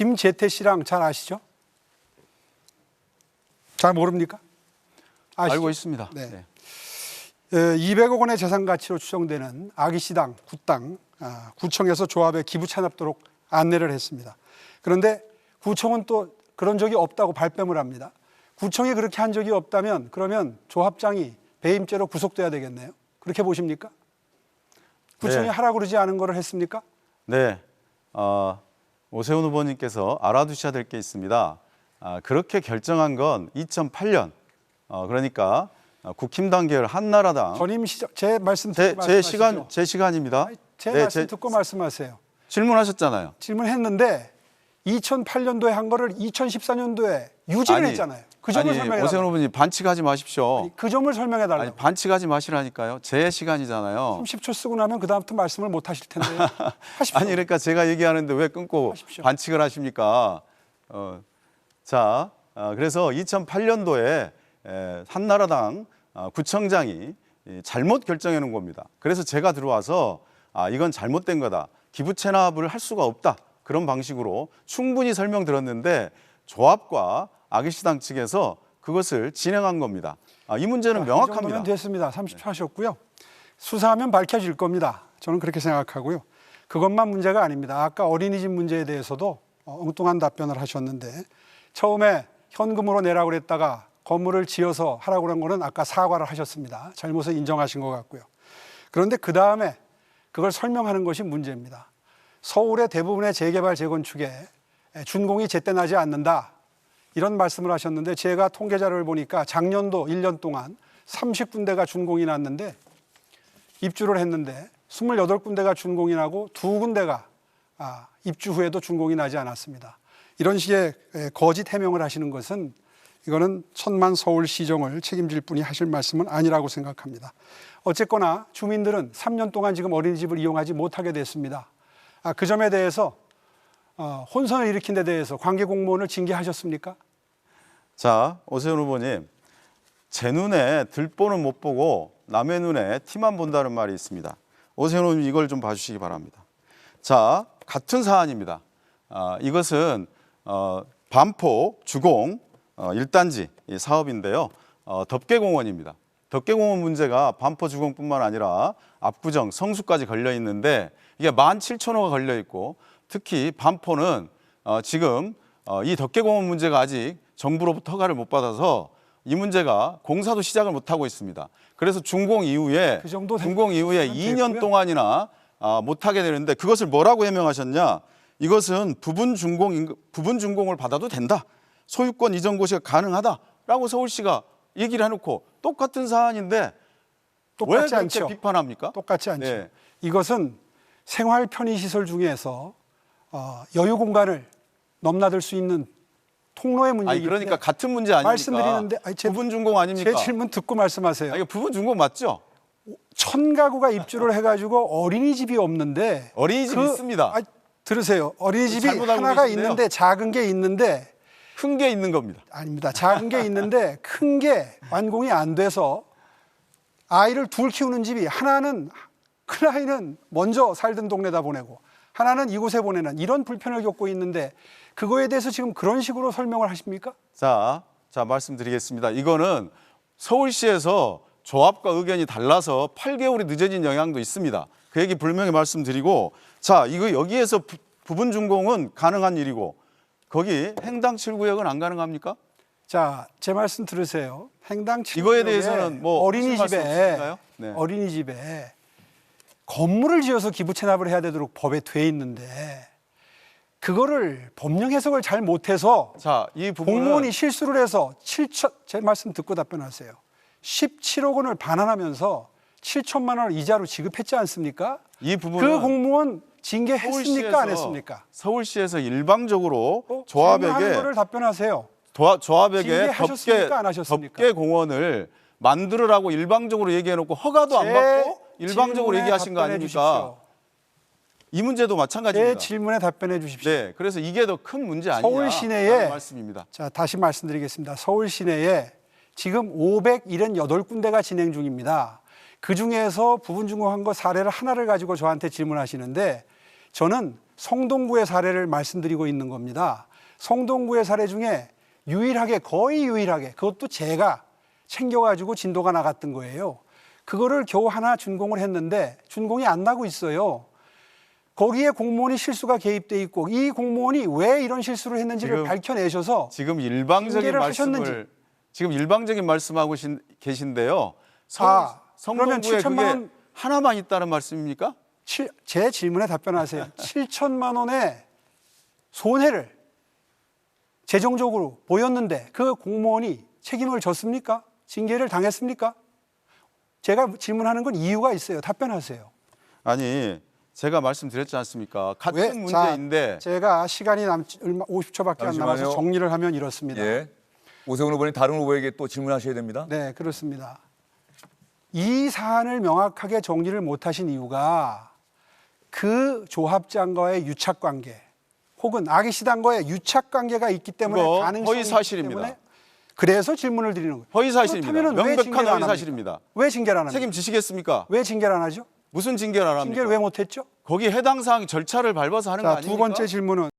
김재태 씨랑 잘 아시죠? 잘 모릅니까? 아시죠? 알고 있습니다. 네. 네. 200억 원의 재산 가치로 추정되는 아기시당, 굿당, 구청에서 조합에 기부 찬압도록 안내를 했습니다. 그런데 구청은 또 그런 적이 없다고 발뺌을 합니다. 구청이 그렇게 한 적이 없다면 그러면 조합장이 배임죄로 구속돼야 되겠네요. 그렇게 보십니까? 구청이 네. 하라고 그러지 않은 거를 했습니까? 네. 오세훈 후보님께서 알아두셔야 될 게 있습니다. 그렇게 결정한 건 2008년, 그러니까 국힘당 계열 한나라당. 전임 시절 제 말씀 듣고 말씀하시죠. 제 시간입니다. 제 네, 말씀 듣고 말씀하세요. 질문하셨잖아요. 질문했는데 2008년도에 한 거를 2014년도에 유지를 했잖아요. 그 점을 설명해 오세훈 달라고. 후보님 반칙하지 마십시오. 그 점을 설명해 달라고. 아니, 반칙하지 마시라니까요. 제 시간이잖아요. 30초 쓰고 나면 그다음부터 말씀을 못 하실 텐데요. 하십시오. 아니 그러니까 제가 얘기하는데 왜 끊고 하십시오. 반칙을 하십니까? 그래서 2008년도에 한나라당 구청장이 잘못 결정해 놓은 겁니다. 그래서 제가 들어와서 이건 잘못된 거다. 기부 체납을 할 수가 없다. 그런 방식으로 충분히 설명드렸는데 조합과 아기시당 측에서 그것을 진행한 겁니다. 이 문제는 명확합니다. 이 정도면 됐습니다. 30초 하셨고요. 수사하면 밝혀질 겁니다. 저는 그렇게 생각하고요. 그것만 문제가 아닙니다. 아까 어린이집 문제에 대해서도 엉뚱한 답변을 하셨는데 처음에 현금으로 내라고 그랬다가 건물을 지어서 하라고 그런 거는 아까 사과를 하셨습니다. 잘못을 인정하신 것 같고요. 그런데 그 다음에 그걸 설명하는 것이 문제입니다. 서울의 대부분의 재개발 재건축에 준공이 제때 나지 않는다. 이런 말씀을 하셨는데 제가 통계 자료를 보니까 작년도 1년 동안 30군데가 준공이 났는데 입주를 했는데 28군데가 준공이 나고 2군데가 입주 후에도 준공이 나지 않았습니다. 이런 식의 거짓 해명을 하시는 것은 이거는 천만 서울시정을 책임질 분이 하실 말씀은 아니라고 생각합니다. 어쨌거나 주민들은 3년 동안 지금 어린이집을 이용하지 못하게 됐습니다. 그 점에 대해서 혼선을 일으킨 데 대해서 관계 공무원을 징계하셨습니까? 자, 오세훈 후보님, 제 눈에 들보는 못 보고 남의 눈에 티만 본다는 말이 있습니다. 오세훈 후보님 이걸 좀 봐주시기 바랍니다. 자, 같은 사안입니다. 이것은 반포 주공 1단지 사업인데요. 덮개공원입니다. 덮개공원 문제가 반포 주공뿐만 아니라 압구정, 성수까지 걸려 있는데 이게 17,000호가 걸려 있고 특히 반포는 지금 이 덮개공원 문제가 아직 정부로부터 허가를 못 받아서 이 문제가 공사도 시작을 못 하고 있습니다. 그래서 준공 이후에 2년 동안이나 못 하게 되는데 그것을 뭐라고 해명하셨냐? 이것은 부분 준공을 받아도 된다. 소유권 이전 고시가 가능하다라고 서울시가 얘기를 해놓고 똑같은 사안인데 똑같지 왜 그렇게 않죠. 비판합니까? 똑같지 않죠. 네. 이것은 생활 편의시설 중에서 여유 공간을 넘나들 수 있는 통로의 문제이기 때문에 그러니까 같은 문제 아닙니까? 말씀드리는데 부분 준공 아닙니까? 제 질문 듣고 말씀하세요. 이거 부분 준공 맞죠? 1000가구가 입주를 해가지고 어린이집이 없는데 어린이집 있습니다. 들으세요. 어린이집이 잘못 알고 하나가 계신데요. 있는데 작은 게 있는데 큰 게 있는 겁니다. 아닙니다. 작은 게 있는데 큰 게 완공이 안 돼서 아이를 둘 키우는 집이 하나는 큰아이는 먼저 살던 동네다 보내고 하나는 이곳에 보내는 이런 불편을 겪고 있는데 그거에 대해서 지금 그런 식으로 설명을 하십니까? 자, 말씀드리겠습니다. 이거는 서울시에서 조합과 의견이 달라서 8개월이 늦어진 영향도 있습니다. 그 얘기 분명히 말씀드리고 자, 이거 여기에서 부분 준공은 가능한 일이고 거기 행당 7구역은 안 가능합니까? 자, 제 말씀 들으세요. 행당 7구역에 이거에 대해서는 뭐 어린이집에 네. 어린이집에 건물을 지어서 기부 체납을 해야 되도록 법에 돼 있는데 그거를 법령 해석을 잘 못해서 자, 이 부분은 공무원이 실수를 해서 제 말씀 듣고 답변하세요. 17억 원을 반환하면서 7천만 원을 이자로 지급했지 않습니까? 이 부분은 그 공무원 징계했습니까? 안 했습니까? 서울시에서 일방적으로 질문하는 거를 답변하세요. 조합에게 징계하셨습니까? 안 하셨습니까? 덮개 공원을 만들으라고 일방적으로 얘기해놓고 허가도 안 받고 일방적으로 얘기하신 거 아닙니까? 주십시오. 이 문제도 마찬가지입니다. 제 질문에 답변해 주십시오. 네, 그래서 이게 더 큰 문제 아니냐 서울 시내에 말씀입니다. 자, 다시 말씀드리겠습니다. 서울 시내에 지금 578군데가 진행 중입니다. 그중에서 부분 준공한 거 사례를 하나를 가지고 저한테 질문하시는데 저는 성동구의 사례를 말씀드리고 있는 겁니다. 성동구의 사례 중에 유일하게, 거의 유일하게, 그것도 제가 챙겨가지고 진도가 나갔던 거예요. 그거를 겨우 하나 준공을 했는데 준공이 안 나고 있어요. 거기에 공무원이 실수가 개입돼 있고 이 공무원이 왜 이런 실수를 했는지를 지금 밝혀내셔서 지금 일방적인 징계를 말씀을 하셨는지. 지금 일방적인 말씀하고 계신데요. 그러면 성동구에 7천만 그게 원 하나만 있다는 말씀입니까? 제 질문에 답변하세요. 7천만 원의 손해를 재정적으로 보였는데 그 공무원이 책임을 졌습니까? 징계를 당했습니까? 제가 질문하는 건 이유가 있어요. 답변하세요. 아니, 제가 말씀드렸지 않습니까? 같은 왜? 문제인데 제가 시간이 50초밖에 안 남아서 잠시만요. 정리를 하면 이렇습니다. 예. 오세훈 후보님 다른 후보에게 또 질문하셔야 됩니다. 네, 그렇습니다. 이 사안을 명확하게 정리를 못하신 이유가 그 조합장과의 유착관계 혹은 아기시당과의 유착관계가 있기 때문에 그거 가능성이 허위 있기 사실입니다. 때문에 그래서 질문을 드리는 거예요. 허위 사실입니다. 그렇다면 왜 명백한 징계를 안 허위 합니까? 사실입니다. 왜 징계를 안 합니까? 책임지시겠습니까? 왜 징계를 안 하죠? 무슨 징계를 안 합니까? 징계를 왜 못했죠? 거기 해당 사항 절차를 밟아서 하는 거 자, 아닙니까? 두 번째 질문은